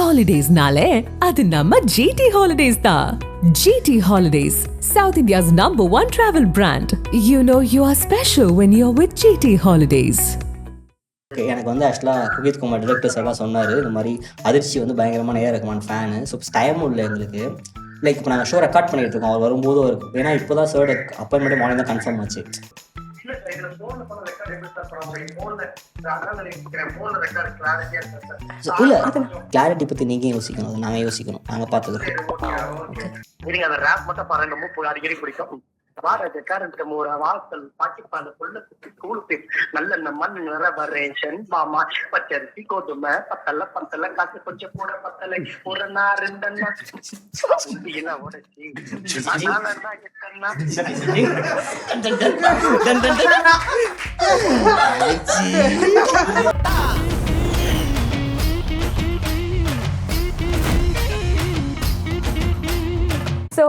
Holidays-nale, adu namma GT Holidays da. GT Holidays, South India's #1 travel brand. You know you are special when you're with GT Holidays. எனக்கு வந்து ஆக்சுவலாக குகித் Kumar directors எல்லாம் சொன்னார், இந்த மாதிரி அதிர்ச்சி வந்து பயங்கரமான ஏஆர் ரஹ்மான் ஃபேனு. ஸோ டைமும் இல்லை எங்களுக்கு. லைக் இப்போ நாங்கள் ஷோ ரெக்கார்ட் பண்ணிகிட்டு இருக்கோம், அவர் வரும்போதும் இருக்கும். ஏன்னா இப்போ தான் சார் அப்பாயின்மெண்ட் மார்னிங் தான் கன்ஃபார்ம் ஆச்சு. இல்லை கிளாரிட்டி பற்றி நீங்கள் யோசிக்கணும், அது நாங்கள் யோசிக்கணும், நாங்கள் பார்த்துக்கிறோம். வாசல் பாக்கிப்பான பொண்ணுக்கு கூழுக்கு நல்ல மண் வரேன் சென்பாமா பச்சரிசி கோதுமை பத்தல பத்தல காசு கொஞ்சம் கூட பத்தலை ஒரு நாள் ரெண்டன்னா உடைச்சி ஸோ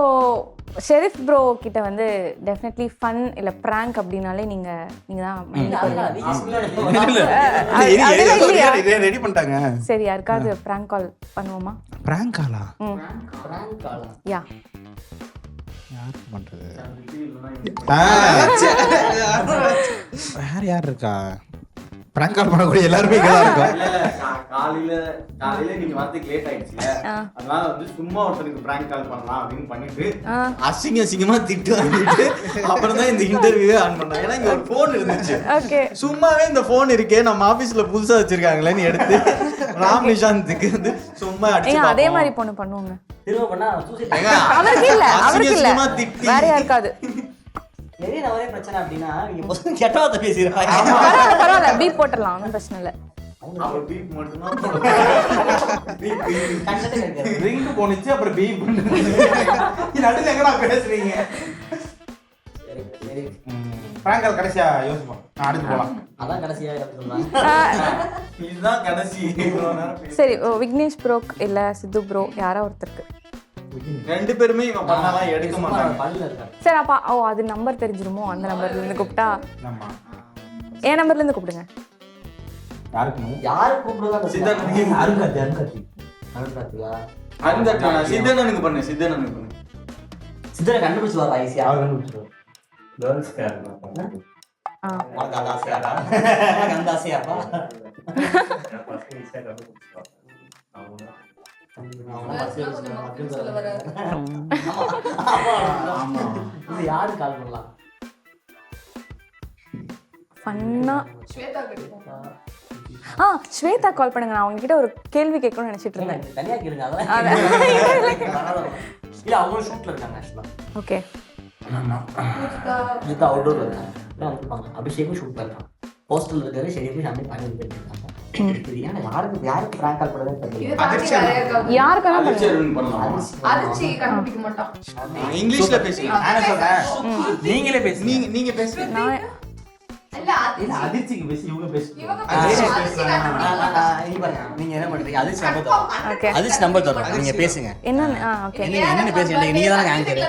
ஷெரீஃப் ப்ரோ கிட்ட வந்து டெஃபினெட்லி ஃபன் இல்லை ப்ராங்க் அப்படின்னாலே நீங்கள் தான் ரெடி பண்ணிட்டாங்க. சரி, யாருக்காவது ப்ராங்க் கால் பண்ணுவோமா? ப்ராங்க் காலா? யா, யாருக்கு பண்றது? வேற யார் இருக்கா? ப்ராங்க் கால் பண்ணக்கூடிய எல்லாருமே இங்க தான் இருக்கோம். காலையில நீங்க வரதுக்கு லேட் ஆயிடுச்சுல, அதனால வந்து சும்மா ஒருத்தருக்கு பிராங்க் கால் பண்ணலாம் அப்படின்னு பண்ணிட்டு அசிங்கமா திட்டு வாங்கிட்டு அப்புறம் தான் இந்த இன்டர்வியூவே ஆன் பண்ணாங்க. ஏன்னா இங்க ஒரு போன் இருந்துச்சு, சும்மாவே இந்த போன் இருக்கே நம்ம ஆபீஸ்ல புதுசா வச்சிருக்காங்களேன்னு எடுத்து ராம் நிஷாந்துக்கு வந்து சும்மா அடிச்சு அதே மாதிரி பொண்ணு பண்ணுவாங்க. திட்டி வேற யாருக்காது பிரச்சனை அப்படின்னா நீங்க கெட்ட வார்த்தை பேசிடுறாங்க. பரவாயில்ல, பீப் போட்டுடலாம், ஒன்றும் பிரச்சனை இல்லை. போனுச்சு அப்புறம் பீப் நடுவில் எங்கடா பேசுறீங்க? பிராங்கல் கடைசியா யோசிப்போம், நான் அடுத்து போலாம். அதான் கடைசியா இதுதான் கடைசி. சரி, விக்னேஷ் ப்ரோ இல்ல சித்து ப்ரோ யாரோ ஒருத்தருக்கு ரெண்டு பேருமே இவன் பண்ணலாம் எடுக்க மாட்டாங்க. சரி, அப்பா அது நம்பர் தெரிஞ்சிருமோ? அந்த நம்பர்ல இருந்து கூப்பிட்டா என் நம்பர்ல இருந்து கூப்பிடுங்க. யாரு கூப்பிடுவாங்க? சித்தனனுக்கு பண்ணு, சித்தனனுக்கு பண்ணு. சித்தனை கண்டுபிடிச்சு வர ஐசியா கண்டுபிடிச்சிருவோம். கேர்ள்ஸ் யாரு கால் பண்ணலாம்? ஸ்வேதா கால் பண்ணுங்க. நான் அவங்க கிட்ட ஒரு கேள்வி கேட்கணும்னு நினைச்சிட்டு இருந்தேன். தனியா கேளுங்க. இல்ல அவங்க ஷூட்ல இருக்காங்க ஆக்சுவலா. ஓகே, இது அவுட்டோர்ல இருக்காங்க. அபிஷேகம் ஷூட்ல இருக்காங்க. ஹாஸ்டல்ல இருக்காரு, ஷெரீஃப் சாமி பாயிண்ட் பண்ணிருக்காங்க. யாருக்கு பிராங்க் கால் பண்றதுன்னு தெரியல. யாருக்கான இங்கிலீஷ்ல பேசுங்க. நான் சொல்றேன், நீங்களே பேசுங்க. நீங்க பேசுங்க. இல்ல அதிர்ச்சிக்கு பேசி இவங்க பேசுங்க. நீங்க என்ன பண்றீங்க? அதிர்ச்சி நம்பர் தரோம், நீங்க பேசுங்க. என்னன்னு ஓகே, என்னன்னு பேசுங்க. நீங்க தான ஆங்கர்.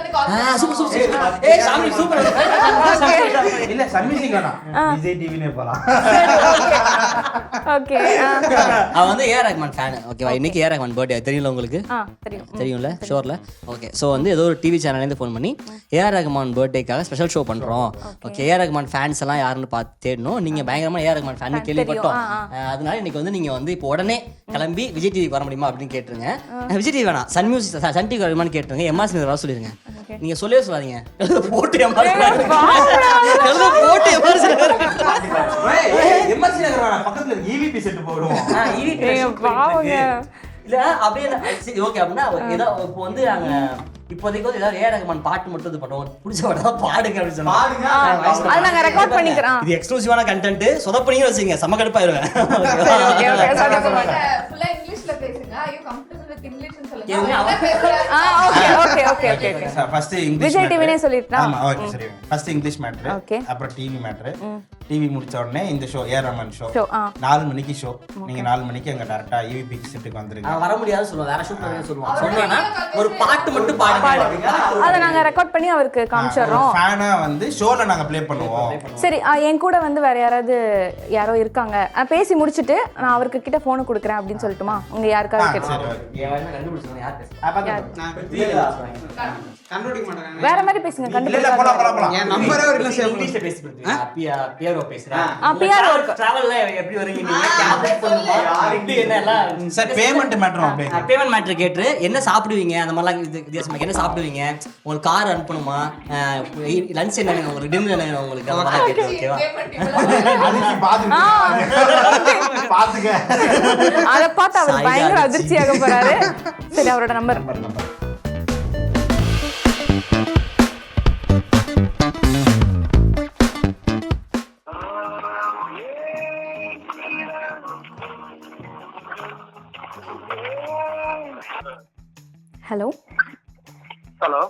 சூப்பர். ஏய் சாமி சூப்பர். இல்ல சம்மிசிங் வேணாம், விஜய் டிவினே போலாம். ஓகே, அவ வந்து ஏஆர் ரஹ்மான் ஃபேன். ஓகேவா? இன்னைக்கு ஏஆர் ரஹ்மான் பர்த்டே தெரியும்ல உங்களுக்கு? தெரியும்ல, ஷோர்ல. ஓகே, சோ வந்து ஏதோ ஒரு டிவி சேனல்ல இருந்து ஃபோன் பண்ணி ஏஆர் ரஹ்மான் பர்த்டேக்காக ஸ்பெஷல் ஷோ பண்றோம். ஓகே, ஏஆர் ரஹ்மான் ஃபேன்ஸ் எல்லாம் யாருன்னு பார்த்து தேடணும். நீங்க பயங்கரமா ஏஆர் ரஹ்மான் ஃபேன் கேள்விப்பட்டோம். அதனால இன்னைக்கு வந்து நீங்க வந்து இப்போ உடனே கிளம்பி விஜய் டிவி வர முடியுமா அப்படின்னு கேட்டுருங்க. விஜய் டிவி வேணாம், சன் மியூசிக் சன் டிவி வருமானு கேட்டுருங்க. எம்ஆர் வர சொல்லிருங்க. நீங்க சொல்லவே சொல்லாதீங்க, போட்டு எம்ஆர் பக்கத்துல ஈவிபி செட் போடுவோம். இல்ல அப்படியே சரி ஓகே. அப்படின்னா ஏதோ இப்போ வந்து நாங்க இப்போதைக்கு வந்து ஏதாவது ஏஆர் ரஹ்மான் பாட்டு மட்டும் இது பண்ணுவோம், பிடிச்ச பாட்டா பாடுங்க அப்படின்னு சொன்னாங்க. அது நாங்க ரெக்கார்ட் பண்ணிக்கிறோம். இது எக்ஸ்க்ளூசிவான கண்டென்ட். சொதப்பனீங்க வச்சுங்க, செம கடுப்பாயிருவேன். இங்கிலீஷ்ல பேசுங்க. Are you comfortable with English ன்னு சொல்லுங்க. ஃபர்ஸ்ட் இங்கிலீஷ் விஜய் டிவினே சொல்லிட்டா. ஆமா, ஓகே சரி. ஃபர்ஸ்ட் இங்கிலீஷ் மேட்டர், அப்புறம் டிவி மேட்டர், டிவி முடிச்ச உடனே இந்த show AR Rahman show show 4 மணிக்கு ஷோ. நீங்கள் 4 மணிக்கு அங்கே டேரெக்டாக EVP செட்டுக்கு வந்துருங்க. வர முடியாது சொல்லுவோம், வேற ஷூட் பண்ணி சொல்லுவோம். சொன்னா ஒரு பாட்டு மட்டும் பாடுங்க, அதை நாங்கள் ரெக்கார்ட் பண்ணி அவருக்கு காமிச்சிடுறோம். ஃபேனாக வந்து ஷோவில் நாங்கள் ப்ளே பண்ணுவோம். சரி, என் கூட வந்து வேற யாரோ இருக்காங்க, பேசி முடிச்சுட்டு நான் அவருக்கு கிட்ட ஃபோனை கொடுக்குறேன் அப்படின்னு சொல்லட்டுமா? உங்க யாருக்காவது கண்டுபிடிச்சோம் யார் பேசுறா? வேற மாதிரி பேசுங்க. என் நம்பரே ஒரு இல்லை சார். இங்கிலீஷ்ல பேசி பிஆர்ஓ பேசுறேன். பிஆர்ஓ டிராவல்ல எப்படி வரீங்க நீங்க? கேப் புக் பண்ணுமா? இப்படி என்ன எல்லாம் சார் பேமெண்ட் மேட்டர் அப்படியே. பேமெண்ட் மேட்டர் கேட்டு என்ன சாப்பிடுவீங்க அந்த மாதிரிலாம் வித்தியாசமா என்ன சாப்பிடுவீங்க, உங்களுக்கு கார் அனுப்பணுமா, லஞ்ச் என்ன வேணும் உங்களுக்கு, டின்னர் என்ன வேணும் உங்களுக்கு, அதெல்லாம் கேட்டு ஓகேவா? பாத்துக்க. அதை பார்த்து அவர் பயங்கர அதிர்ச்சியாக போறாரு. சரி, அவரோட number. Hello. Hello.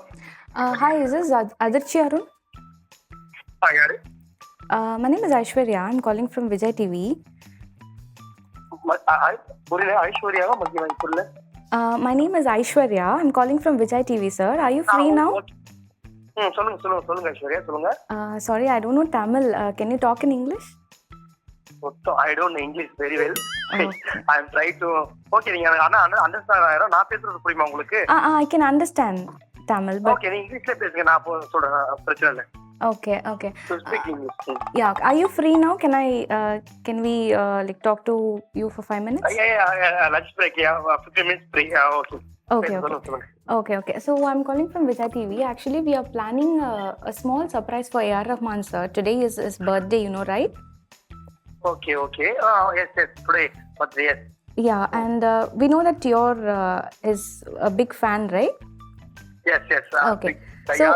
Hi, is this Adirchi Arun? யாரு? My name is Aishwarya. I'm calling from Vijay TV. புரியல. ஐஸ்வர்யாவா? மத்திய புரியல. My name is Aishwarya. I'm calling from Vijay TV, sir. Are you free now? சொல்லுங்க ஐஸ்வர்யா, சொல்லுங்க. Sorry, I don't know Tamil. Can you talk in English? I don't know English very well. I'm trying to. Okay, நீங்க understand ஆயிரும். நான் பேசுறது புரியுமா உங்களுக்கு? I can understand Tamil, but Okay, நீங்க இங்கிலீஷ்ல பேசுங்க, நான் சொல்றேன், பிரச்சனை இல்ல. okay. To speak English. Yeah, are you free now? Can we like talk to you for 5 minutes? Yeah, lunch break. 15 minutes break. Okay. Okay. So I'm calling from Vijay TV. Actually, we are planning a small surprise for A.R. Rahman, sir. Today is his birthday, you know, right? Okay. Yes. Today, but yes. Yeah, and we know that you're is a big fan, right? Yes. Okay. So,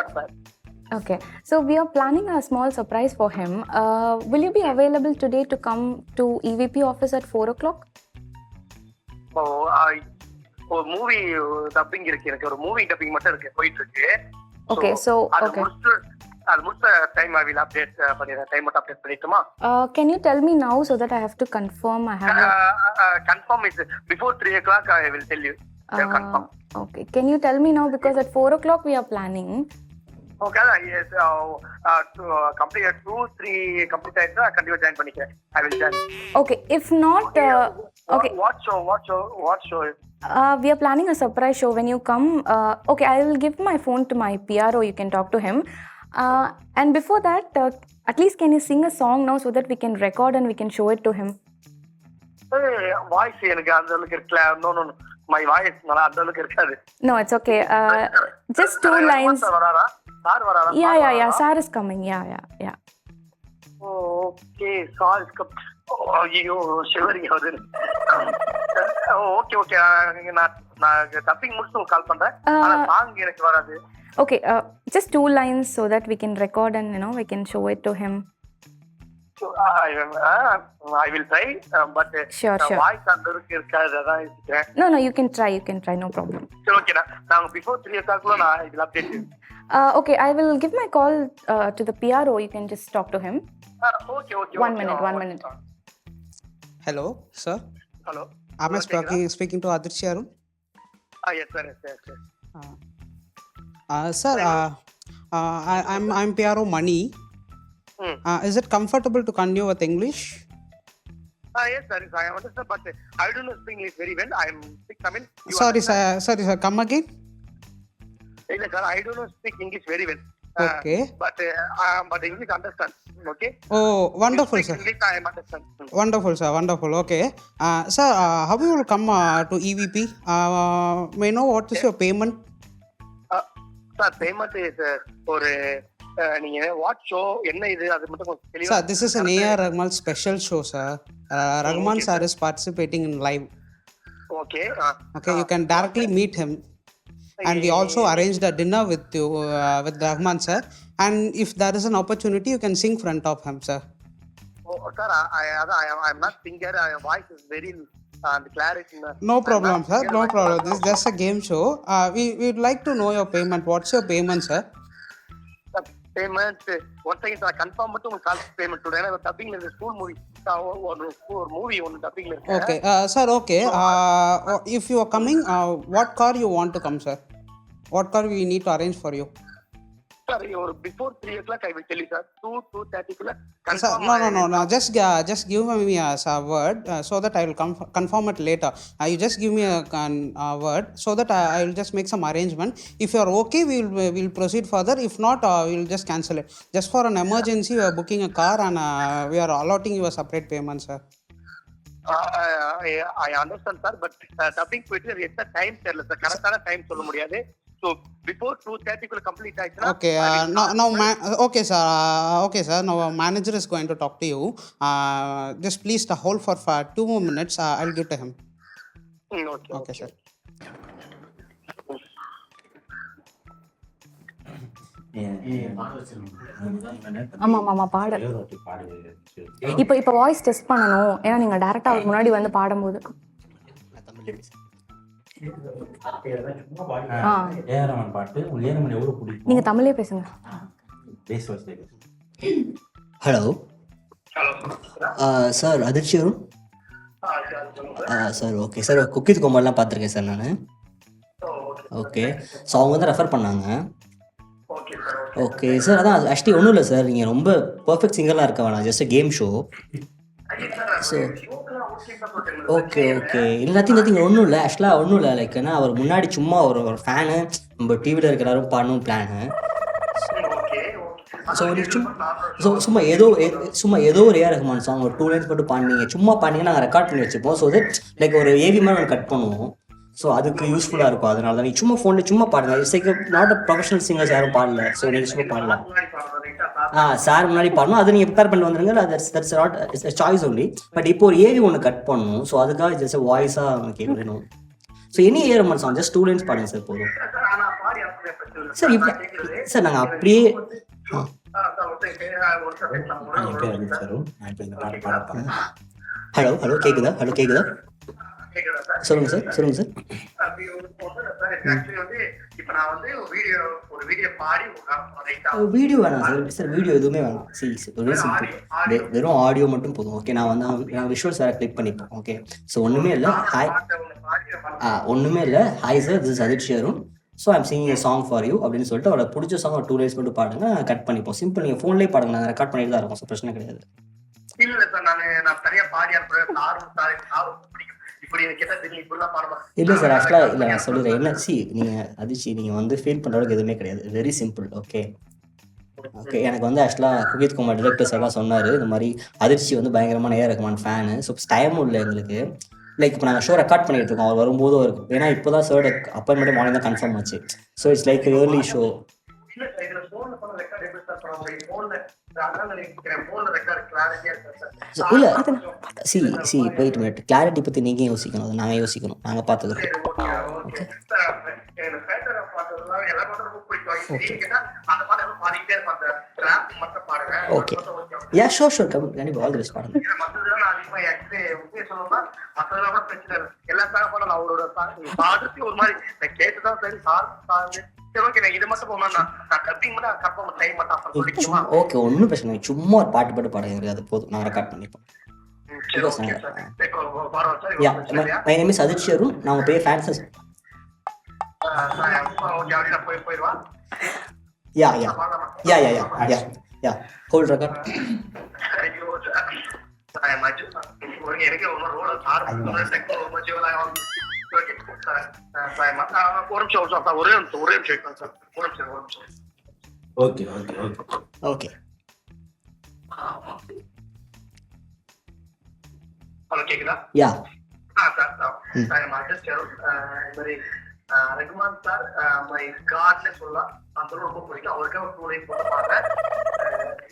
Okay. So we are planning a small surprise for him. Will you be available today to come to EVP office at 4 o'clock? ஒரு movie dubbing இருக்கு, எனக்கு ஒரு movie dubbing மட்டும் இருக்கு, போயிட்டு இருக்கு. Okay, so okay. அது முடிச்ச டைம் I will update பண்ணிடுறேன். டைம் மட்டும் update பண்ணிட்டுமா? Can you tell me now so that I have to confirm? I have confirm is before 3 o'clock I will tell you. Confirm. Okay. Can you tell me now, because at 4 o'clock we are planning. Okay, yes. Complete 2-3 complete ஆயிடுச்சா கண்டிப்பா join பண்ணிக்கிறேன். I will join. Okay. If not, okay. What show? We are planning a surprise show when you come. Okay, I will give my phone to my PRO. You can talk to him. And before that, at least can you sing a song now so that we can record and we can show it to him? Voice எனக்கு அந்த அளவுக்கு இருக்கல. No. My voice அந்த அளவுக்கு இருக்காது. No, it's okay. Just 2 lines. Sir வராரா? Yeah. Sir is coming. Yeah. Okay, sir is coming. ஐயோ shivering ஆகுது. ஓகே. நான் டப்பிங் முடிச்சு கால் பண்றேன். ஆனா சாங் எனக்கு வராது. Okay, just 2 lines so that we can record and we can show it to him. So, I will try, but Sure. voice அந்த அளவுக்கு இருக்காது, அதான் யோசிக்கிறேன். No, you can try, no problem. சரி, ஓகே. நான் before 3 o'clock நான் இதில் update பண்ணி. Okay, I will give my call to the PRO. You can just talk to him. Okay. 1 minute. Hello, sir. Hello. Am I speaking to Adirchi Arun? Yes, sir. Sir, I'm PRO Mani. Is it comfortable to continue with English? Yes, sir. I understand, but I don't know speak English very well. I'm speak Tamil. Sorry, sir. Come again. Yes, sir. I don't know speak English very well. Okay. But English understand. Okay. Oh, wonderful, sir. English I understand. Wonderful, sir. Wonderful. Okay. Sir, how you will come to EVP? May I know what is your payment? Sir, payment is ஒரு நீங்க what show என்ன இது அது மட்டும் கொஞ்சம் தெளிவா. Sir, this is an A.R. Rahman special show, sir. Rahman sir is participating in live. Okay. Okay, you can directly meet him. And we also arranged a dinner with you, with Rahman sir. And if there is an opportunity, you can sing front of him, sir. Oh, sir, I'm not singer. My voice is very clarity. No problem, sir. No problem. This is just a game show. We'd like to know your payment. What's your payment, sir? Payment one second நான் confirm மட்டும் உங்களுக்கு கால் payment விடுறேன். ஏன்னா டப்பிங்ல இருக்கு school movie, ஒரு movie ஒன்று டப்பிங்ல இருக்கு. Okay, sir, okay. If you are coming, what car you want to come, sir? What car we need to arrange for you? Sir ஒரு before 3 o'clock I will tell you sir. 2:30 குள்ள Sir, no. Just give me a word so that I will confirm it later. You just give me a word so that I will just make some arrangement. If you are okay, we'll proceed further. If not, we will just cancel it. Just for an emergency, we are booking a car and we are allotting you a separate payment, sir. I understand sir, but dubbing போயிட்டு எந்த time தெரியல sir, கரெக்டான time சொல்ல முடியாது. So before 2:30 குள்ள complete ஆயிடுச்சுனா Okay, okay sir, now our manager is going to talk to you. Just please hold for 2 more minutes. I'll give to him. Okay sir. ஆமாம் பாட இப்போ வாய்ஸ் டெஸ்ட் பண்ணணும். ஏன்னா நீங்கள் டேரெக்டாக அவருக்கு முன்னாடி வந்து பாடும்போது நீங்க தமிழே பேசுங்க. ஹலோ சார், அதிர்ச்சி வரும் சார். ஓகே சார், குக்கித் கோமாளிலாம் பார்த்துருக்கேன் சார் நான். ஓகே, ஸோ அவங்க வந்து ரெஃபர் பண்ணாங்க. ஓகே சார், அதான் ஆக்சுவலி ஒன்றும் இல்லை சார், நீங்கள் ரொம்ப பர்ஃபெக்ட் சிங்கராக இருக்க வேணாம், just game show. So okay nothing ஒன்றும் இல்லை, ஆக்சுவலாக ஒன்றும் இல்லை. லைக் ஏன்னா அவர் முன்னாடி சும்மா ஒரு ஃபேனு, நம்ம டிவியில் இருக்கிறாரும் பாடணும் பிளானு. ஸோ சும்மா ஏதோ ஒரு ஏஆர் ரஹ்மான் சாங் ஒரு 2 lines மட்டும் பாடினீங்க, சும்மா பாடினீங்கன்னா நாங்கள் ரெக்கார்ட் பண்ணி வச்சுப்போம். ஸோ தட் லைக் ஒரு ஏவி மாதிரி நாங்கள் கட் பண்ணுவோம். ஸோ அதுக்கு யூஸ்ஃபுல்லாக இருக்கும். அதனால தான் நீங்கள் சும்மா ஃபோனில் சும்மா பாடுங்க. It's like not a professional singers யாரும் பாடல. ஸோ நீங்கள் சும்மா பாடலாம். சார் முன்னாடி பாடணும், அது நீங்கள் ப்ரிப்பேர் பண்ணி வந்துருங்க. That's not choice only. But இப்போ ஒரு ஏவி ஒன்று கட் பண்ணணும். ஸோ அதுக்காக ஜஸ்ட் வாய்ஸாக கேட்கணும். So any AR Rahman song just 2 lines பாடுங்க சார் போதும். சார் இப்போ சார் நாங்கள் அப்படியே ஹலோ கேக்குதா சொல்லுங்க சார். வீடியோ வேணாம் சார், வீடியோ எதுவுமே வேணாம். ஒரே சிம்பிள், வெறும் ஆடியோ மட்டும் போதும். ஓகே, நான் விஷுவல்ஸ் வேறு கிளிக் பண்ணிப்போம். ஓகே, ஸோ ஒன்றுமே இல்லை. ஹாய் சார், திஸ் இஸ் அதிர்ச்சி Arun. So I'm singing a song for you அப்படின்னு சொல்லிட்டு அவரை பிடிச்ச சாங் ஒரு 2 lines மட்டும் பாடுங்க, கட் பண்ணிப்போம். சிம்பிள், நீங்கள் ஃபோன்லேயே பாடுங்க, நாங்கள் ரெக்கார்ட் பண்ணிட்டு தான் இருக்கோம். ஸோ பிரச்சனை கிடையாது. இல்லை சார், ஆக்சுவலாக இல்லை, நான் சொல்லிடுறேன். என்ன நீங்கள் அதிர்ச்சி நீங்கள் வந்து ஃபீல் பண்ணுறதுக்கு எதுவுமே கிடையாது. Very simple. ஓகே, எனக்கு வந்து ஆக்சுவலாக குக்கித் குமார் டிரெக்டர்ஸ் எல்லாம் சொன்னார், இந்த மாதிரி அதிர்ச்சி வந்து பயங்கரமான ஏஆர் ரஹ்மான் ஃபேனு. ஸோ டைமும் இல்லை எங்களுக்கு. லைக் இப்போ நாங்கள் ஷோ ரெக்கார்ட் பண்ணிட்டு இருக்கோம், அவர் வரும்போதும் இருக்கும். ஏன்னா இப்போ தான் சார் அப்பாயின்மெண்ட் மார்னிங் தான் கன்ஃபார்ம் ஆச்சு. So it's like early show. இல்லை வெயிட் மினிட், கிளாரிட்டி பற்றி நீங்கள் யோசிக்கணும், அதை நாங்கள் யோசிக்கணும், நாங்கள் பார்த்துக்கிறோம். ஓகே யா ஷோர் கண்டிப்பாக ஆல் தி பெஸ்ட் பாருங்க. ஓகே, ஒன்றும் பிரச்சனை இல்லை. சும்மா ஒரு பாட்டு பாடுங்க, அது போதும், நான் ரெக்கார்ட் பண்ணிப்போம். மை நேம் இஸ் அதிர்ச்சி அருண். நான் உங்கள் பெரிய ஃபேன்ஸ். யா ஹோல்ட் ரெக்கார்ட். ஓகே ஹலோ கேக்குதா? யா ரகுமான் சார் மை காட்னு சொல்லலாம். அந்த ரொம்ப பிடிக்கும். அவருக்கே ஒரு 2 lines போட்டு பாடுறேன்.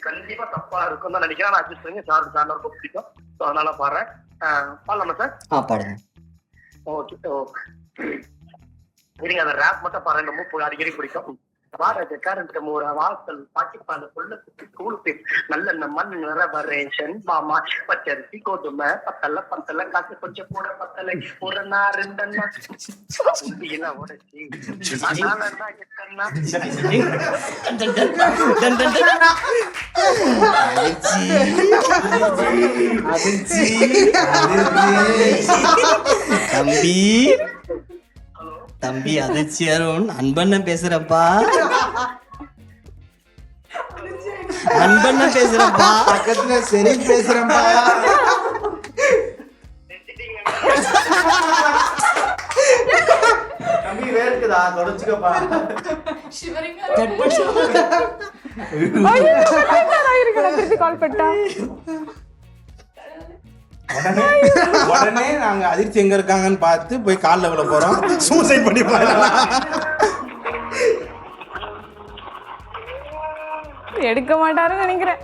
கண்டிப்பா தப்பா இருக்கும் தான் நினைக்கிறேன். நான் அட்ஜஸ்ட் பண்ணி சார் ரொம்ப பிடிக்கும். ஸோ அதனால பாடுறேன். பாடலாமா சார்? பாடுங்க. ஓகே இருங்க, அந்த ரேப் மட்டும் பாடுறேன். ரொம்ப அடிக்கடி பிடிக்கும். வாரது கரண்ட் மூற வாசல் பாக்கிப்பான புள்ளத்துக்கு ஸ்கூலுக்கு நல்ல மண் நிற வரேஷன் மாமா பச்சரிசி கோதுமை பத்தல காசு கொஞ்சம் கூட பத்தலை ஒரு நாள் ரெண்டன்னா உண்டியெல்லாம் உடைச்சி அதனால எட்டன்னா தம்பி தம்பி அதிர்ச்சி அருண் அன்பண்ணன் பேசுறப்பா. அன்பண்ணன் பேசுறப்பா. பக்கத்துல சரி பேசுறேன்ப்பா. தம்பி வேர்க்குதா தொடச்சுக்கப்பா. திருப்பி கால் பண்ணிட்டா. உடனே நாங்க அதிர்ச்சி எங்க இருக்காங்கன்னு பார்த்து போய் கால்ல விழ போறோம். சூசைட் பண்ணி போயிடலாம். எடுக்க மாட்டாருன்னு நினைக்கிறேன்.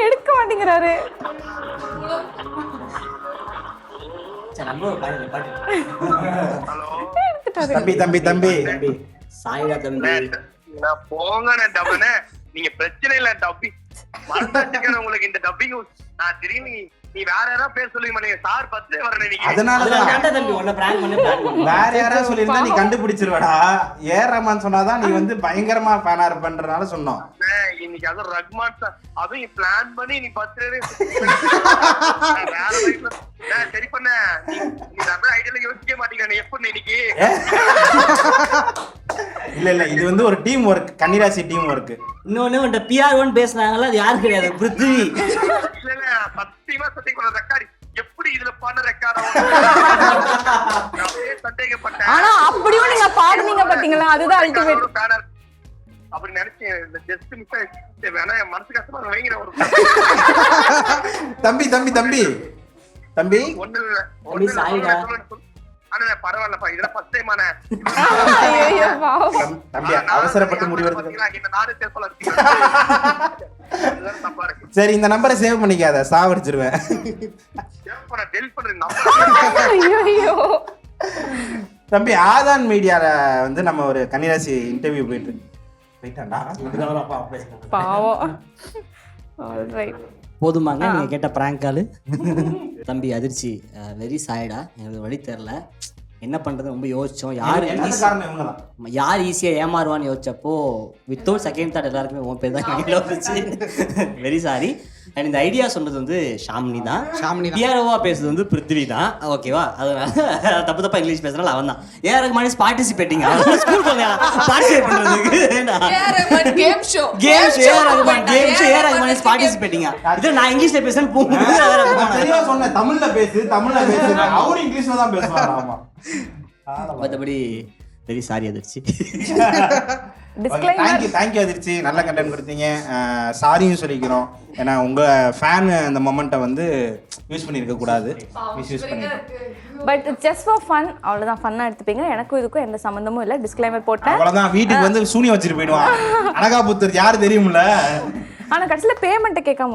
எடுக்க மாட்டேங்கிறாரு. தம்பி தம்பி தம்பி தம்பி சாயிடா தம்பி. நான் போங்கண்ணே டப்பனே, நீங்க பிரச்சனை இல்ல டப்பி மறந்துட்டு உங்களுக்கு இந்த டப்பிங் நான் திரும்பி நீ வேற யாராவது பேர் சொல்லுங்க நீங்க சார் பத்தே வரணும் நீங்க. அதனாலதான் தம்பி உன்னை பிராங்க் பண்ணி வேற யாராவது சொல்லியிருந்தா நீ கண்டுபிடிச்சிருவடா. ஏஆர் ரஹ்மான் சொன்னாதான் நீ வந்து பயங்கரமா ஃபேனா இருப்பன்றனால சொன்னோம். இன்னைக்கு அதுவும் ரஹ்மான் சார் அதுவும் பிளான் பண்ணி நீ பத்தே வேற சரி பண்ண நீ நம்ம ஐடியால யோசிக்க மாட்டீங்க எப்படி இன்னைக்கு. இல்ல இது வந்து ஒரு டீம் ஒர்க், கன்னிராசி டீம் ஒர்க். இன்னொன்னு உன்ட்ட PR1 பேசுனாங்கல்ல, அது யாரு கிடையாது, பிருத்வி. இல்ல சத்தியமா சத்தியமா ரெக்கார்டு எப்படி இதுல பாட ரெக்கார்ட் சந்தேகப்பட்டேன். ஆனா அப்படியும் நீங்க பாடுனீங்க பாத்தீங்களா, அதுதான் அல்டிமேட். அப்படி நினைச்சேன் ஜஸ்ட் மிஸ் வேணா என் மனசு கஷ்டமா வைங்கிற ஒரு தம்பி தம்பி தம்பி தம்பி ஒண்ணு சாரிடா. ஆனா பரவாயில்லப்பா இதெல்லாம் ஃபர்ஸ்ட் டைம் ஆனே. ஐயோ பாவம். தம்பி அவசரப்பட்டு முடிவெடுத்து. இந்த நாடு பேசல தப்பா இருக்கு. சரி இந்த நம்பரை சேவ் பண்ணிக்காத, சாவடிச்சிருவேன். டெலிட் பண்றேன் நம்பர். ஐயோ தம்பி ஆதான் மீடியால வந்து நம்ம ஒரு கன்னிராசி இன்டர்வியூ போயிட்டாண்டா. பாவம். ஆல்ரைட். போதுமாங்க நீங்க கேட்ட பிராங்க் காலு. தம்பி அதிர்ச்சி வெரி சாய்டா. எனக்கு வழி தெரில என்ன பண்றது, ரொம்ப யோசிச்சோம். யார் ஈஸியா ஏமாறுவான்னு யோசிச்சப்போ வித்தவுட் செகண்ட் தாட் எல்லாருக்குமே உன் பேர் தான் கையில் வந்துச்சு. Very sorry. அண்ட் இந்த ஐடியா சொன்னது வந்து ஷாமினி தான். பிஆர்ஓவா பேசுறது வந்து பிருத்வி தான். ஓகேவா, அதனால தப்பா இங்கிலீஷ் பேசுறாள் அவன் தான். A R Rahman participating school participate பண்றதுக்கு game show AR Rahman participating. இது நான் இங்கிலீஷ்ல பேசுறேன் தெளிவா சொன்னேன், தமிழ்ல பேசு தமிழ்ல பேசு. அவரும் இங்கிலீஷ்ல தான் பேசுவாங்க. ஆமா மற்றபடி வெரி சாரி அதிர்ச்சி. தேங்க்யூ அதிர்ச்சி, நல்ல கண்டென்ட் கொடுத்தீங்க. சாரியும் சொல்லிக்கிறோம், ஏன்னா உங்க ஃபேன் அந்த மொமெண்ட்டை வந்து யூஸ் பண்ணியிருக்க கூடாது, மிஸ்யூஸ் பண்ணிருக்கோம். பட் ஜஸ்ட் ஃபார் ஃபன், அவ்வளவுதான். ஃபன்னா எடுத்துப்பீங்க. எனக்கும் இதுக்கும் எந்த சம்பந்தமும் இல்லை. டிஸ்க்ளைமர் போட்டேன், அவ்வளவுதான். வீட்டுக்கு வந்து சூனியம் வச்சுட்டு போயிடுவான். அனகாபுத்தர் யாரு தெரியும்ல. ஆனா கடைசியில பேமெண்ட்டை கேட்காம